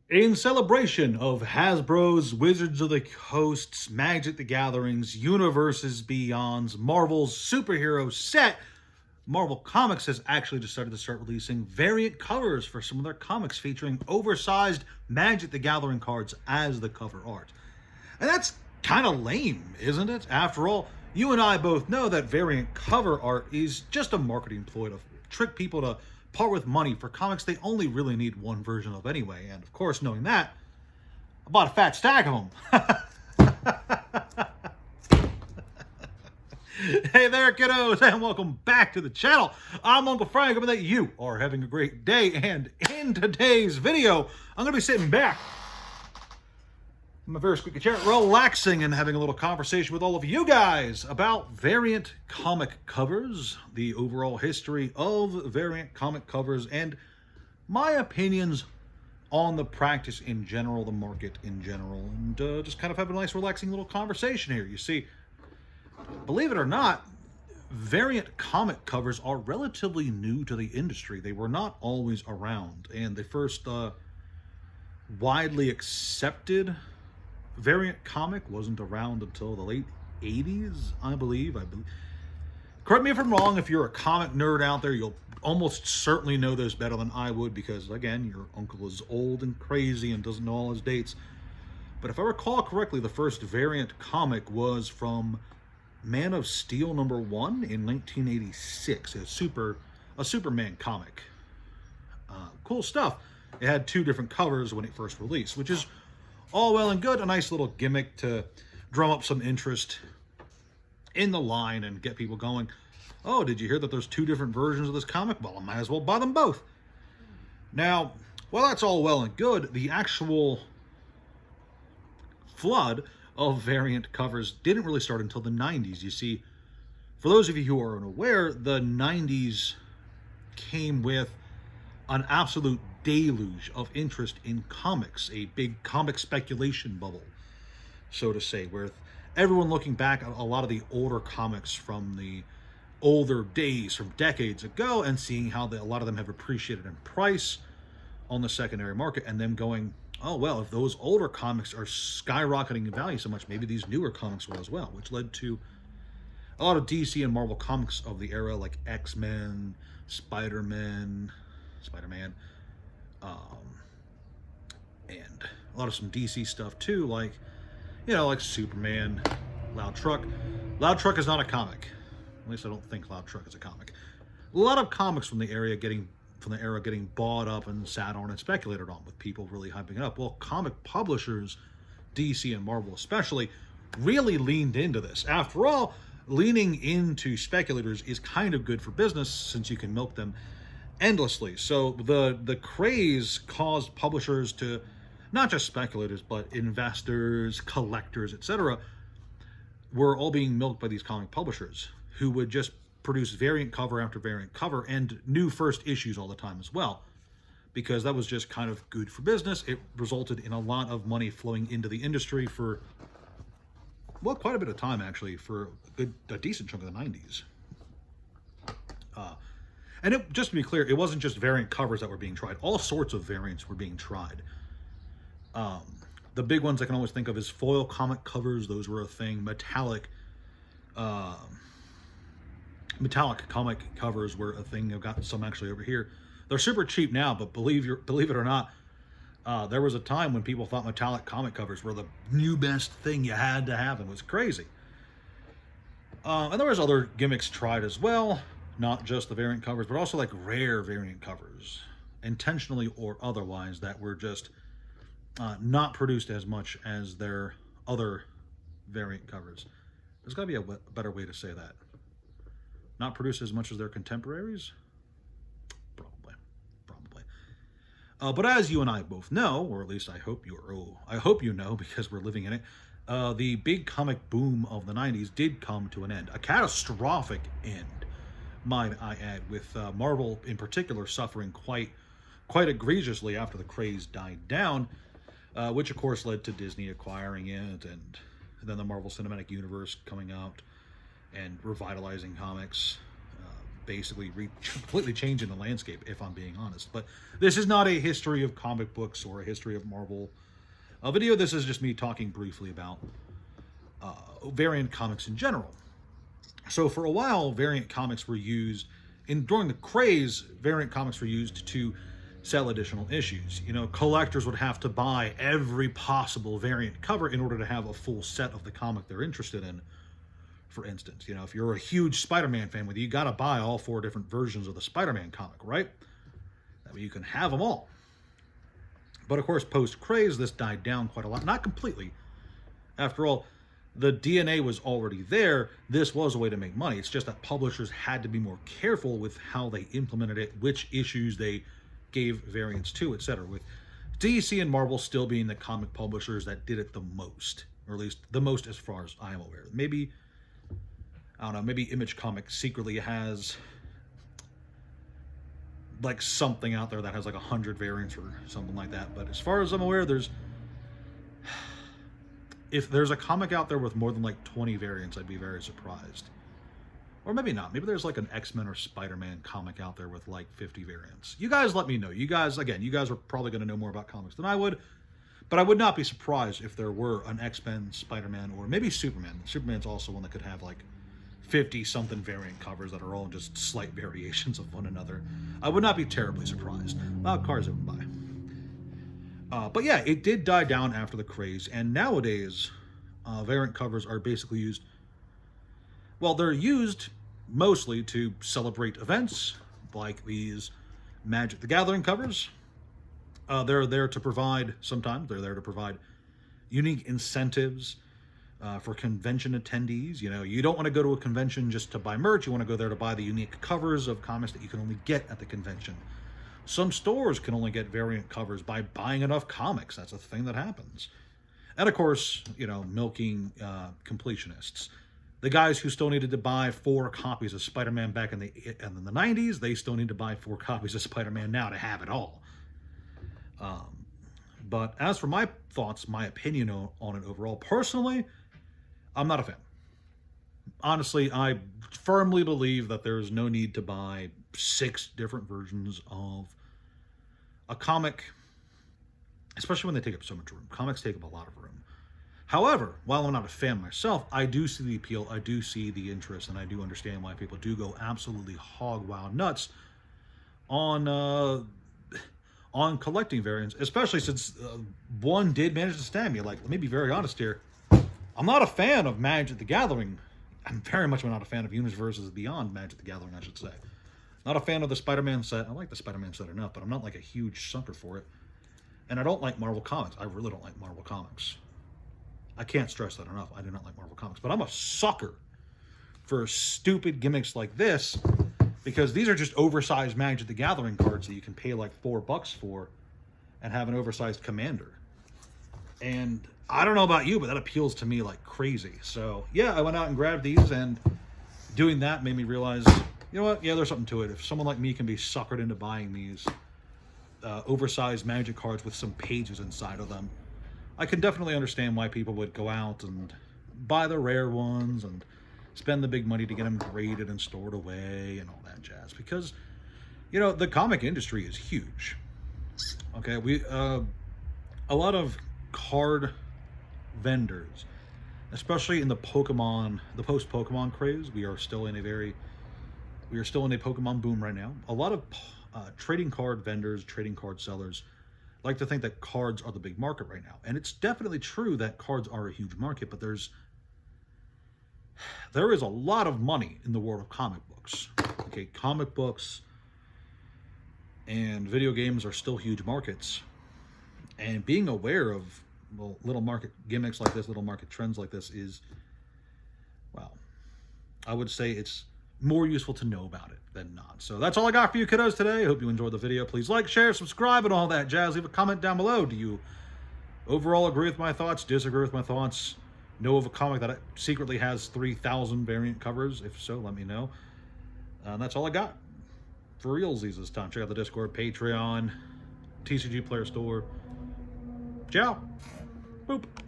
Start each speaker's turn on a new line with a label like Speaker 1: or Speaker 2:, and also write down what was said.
Speaker 1: In celebration of Hasbro's Wizards of the Coast's Magic the Gathering's Universes Beyond's Marvel's superhero set, Marvel Comics has actually decided to start releasing variant covers for some of their comics featuring oversized Magic the Gathering cards as the cover art. And that's kind of lame, isn't it? After all, you and I both know that variant cover art is just a marketing ploy to trick people to part with money for comics they only really need one version of anyway. And of course, knowing that, I bought a fat stack of them. Hey there, kiddos, and welcome back to the channel. I'm Uncle Frank, hoping that you are having a great day. And in today's video, I'm going to be sitting back in my very squeaky chair, relaxing and having a little conversation with all of you guys about variant comic covers, the overall history of variant comic covers, and my opinions on the practice in general, the market in general, and just kind of have a nice relaxing little conversation here. You see, believe it or not, variant comic covers are relatively new to the industry. They were not always around, and the first widely accepted variant comic wasn't around until the late 80s, I believe. Correct me if I'm wrong. If you're a comic nerd out there, you'll almost certainly know this better than I would, because again, your uncle is old and crazy and doesn't know all his dates. But if I recall correctly, the first variant comic was from Man of Steel #1 in 1986. A Superman comic. Cool stuff. It had two different covers when it first released, which is all well and good. A nice little gimmick to drum up some interest in the line and get people going. Oh, did you hear that there's two different versions of this comic? Well, I might as well buy them both. Now, while that's all well and good, the actual flood of variant covers didn't really start until the 90s. You see, for those of you who are unaware, the 90s came with an absolute deluge of interest in comics, a big comic speculation bubble, so to say, where everyone looking back at a lot of the older comics from the older days, from decades ago, and seeing how a lot of them have appreciated in price on the secondary market, and them going, oh, well, if those older comics are skyrocketing in value so much, maybe these newer comics will as well, which led to a lot of DC and Marvel comics of the era, like X-Men, Spider-Man, and a lot of some DC stuff too, like, you know, like Superman, Loud Truck. Loud Truck is not a comic. At least I don't think Loud Truck is a comic. A lot of comics from the era getting bought up and sat on and speculated on, with people really hyping it up. Well, comic publishers, DC and Marvel especially, really leaned into this. After all, leaning into speculators is kind of good for business, since you can milk them endlessly. So the craze caused publishers to, not just speculators, but investors, collectors, etc., were all being milked by these comic publishers, who would just produce variant cover after variant cover and new first issues all the time as well, because that was just kind of good for business. It resulted in a lot of money flowing into the industry for, well, quite a bit of time, actually, for a decent chunk of the 90s. And just to be clear, it wasn't just variant covers that were being tried. All sorts of variants were being tried. The big ones I can always think of is foil comic covers. Those were a thing. Metallic comic covers were a thing. I've got some actually over here. They're super cheap now, but believe it or not, there was a time when people thought metallic comic covers were the new best thing you had to have, and it was crazy. And there was other gimmicks tried as well, not just the variant covers, but also like rare variant covers, intentionally or otherwise, that were just not produced as much as their other variant covers. There's got to be a better way to say that. Not produced as much as their contemporaries? Probably. But as you and I both know, or at least I hope you know, because we're living in it, the big comic boom of the 90s did come to an end. A catastrophic end, might I add, with Marvel in particular suffering quite egregiously after the craze died down, which of course led to Disney acquiring it, and then the Marvel Cinematic Universe coming out and revitalizing comics, basically completely changing the landscape, if I'm being honest. But this is not a history of comic books or a history of Marvel video. This is just me talking briefly about variant comics in general. So for a while, variant comics were used, during the craze, variant comics were used to sell additional issues. You know, collectors would have to buy every possible variant cover in order to have a full set of the comic they're interested in. For instance, you know, if you're a huge Spider-Man fan, you got to buy all 4 different versions of the Spider-Man comic, right? That way you can have them all. But of course, post-craze, this died down quite a lot. Not completely. After all, the DNA was already there. This was a way to make money. It's just that publishers had to be more careful with how they implemented it, which issues they gave variants to, etc. With DC and Marvel still being the comic publishers that did it the most, or at least the most as far as I am aware. Maybe, I don't know, maybe Image Comics secretly has like something out there that has like 100 variants or something like that. But as far as I'm aware, if there's a comic out there with more than like 20 variants, I'd be very surprised. Or maybe not. Maybe there's like an X-Men or Spider-Man comic out there with like 50 variants. You guys let me know. You guys are probably going to know more about comics than I would. But I would not be surprised if there were an X-Men, Spider-Man, or maybe Superman. Superman's also one that could have like 50-something variant covers that are all just slight variations of one another. I would not be terribly surprised. Cars I would buy. But yeah, it did die down after the craze. And nowadays, variant covers are basically used... Well, they're used mostly to celebrate events, like these Magic the Gathering covers. They're there to provide, sometimes, they're there to provide unique incentives for convention attendees. You know, you don't want to go to a convention just to buy merch. You want to go there to buy the unique covers of comics that you can only get at the convention. Some stores can only get variant covers by buying enough comics. That's a thing that happens. And of course, you know, milking completionists. The guys who still needed to buy 4 copies of Spider-Man back in the 90s, they still need to buy 4 copies of Spider-Man now to have it all. But as for my thoughts, my opinion on it overall, personally, I'm not a fan. Honestly, I firmly believe that there's no need to buy 6 different versions of a comic, especially when they take up so much room. Comics take up a lot of room. However, while I'm not a fan myself, I do see the appeal, I do see the interest, and I do understand why people do go absolutely hog wild nuts on collecting variants, especially since one did manage to stand me. Like, let me be very honest here. I'm not a fan of Magic the Gathering. I'm very much not a fan of Universe versus Beyond Magic the Gathering, I should say. Not a fan of the Spider-Man set. I like the Spider-Man set enough, but I'm not like a huge sucker for it. And I don't like Marvel Comics. I really don't like Marvel Comics. I can't stress that enough. I do not like Marvel Comics. But I'm a sucker for stupid gimmicks like this, because these are just oversized Magic the Gathering cards that you can pay like $4 for and have an oversized commander. And I don't know about you, but that appeals to me like crazy. So yeah, I went out and grabbed these, and doing that made me realize, you know what? Yeah, there's something to it. If someone like me can be suckered into buying these oversized Magic cards with some pages inside of them, I can definitely understand why people would go out and buy the rare ones and spend the big money to get them graded and stored away and all that jazz. Because, you know, the comic industry is huge. Okay, a lot of card vendors, especially in the post-Pokemon craze, we are still in a Pokemon boom right now. A lot of trading card vendors, trading card sellers like to think that cards are the big market right now. And it's definitely true that cards are a huge market, but there is a lot of money in the world of comic books. Okay, comic books and video games are still huge markets. And being aware of, well, little market gimmicks like this, little market trends like this is, well, I would say it's more useful to know about it than not. So that's all I got for you kiddos today. I hope you enjoyed the video. Please like, share, subscribe, and all that jazz. Leave a comment down below. Do you overall agree with my thoughts, disagree with my thoughts, know of a comic that secretly has 3,000 variant covers? If so, let me know. And that's all I got for realsies this time. Check out the Discord, Patreon, TCG Player Store. Ciao. Boop.